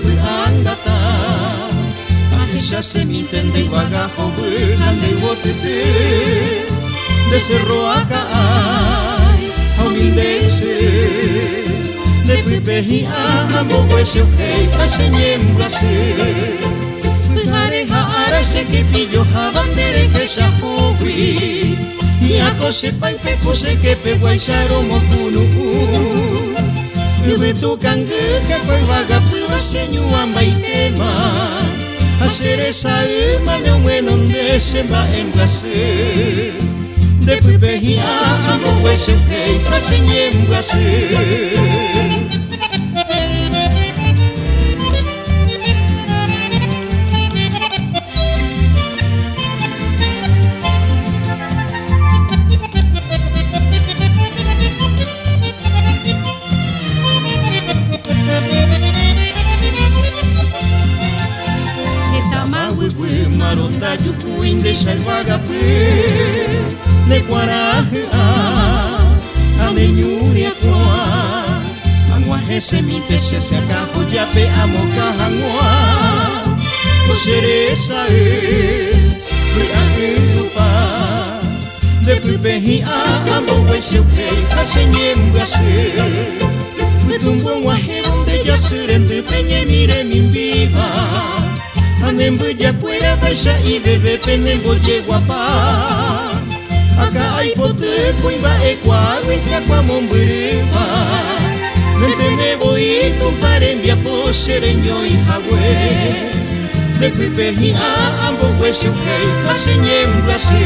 angata Ahisha se mi tende bagajo Hande wotete De cerro acá Humildense De pipehi amo huese ojei Aseñemblase Hareha se que pillo Habandere que sa hobi Y ako se pai peko se que pego Aisaro mokunu Ubetu kange que koi vaga Pua senyu ambai tema Hacer esa ema de un buen donde se va en clase De pipehi amo huese ojei Aseñemblase Maronda yucuín de salvagape De cuaraje a meñuria coa Anguaje semite se acajo yape amo cajangua Coseresa Riajerupa De pipehi amo huese ojei Aseñemblase Putumbo guaje donde ya serente peñe mire min viva Anembo ya cuera baisa y bebé penembo guapa Acá hay pote cuimba equa Wintra qua mombreva Nentenebo y tu parembia po sereño y jagüe De pipehi a ambo huese ojei Aseñemblase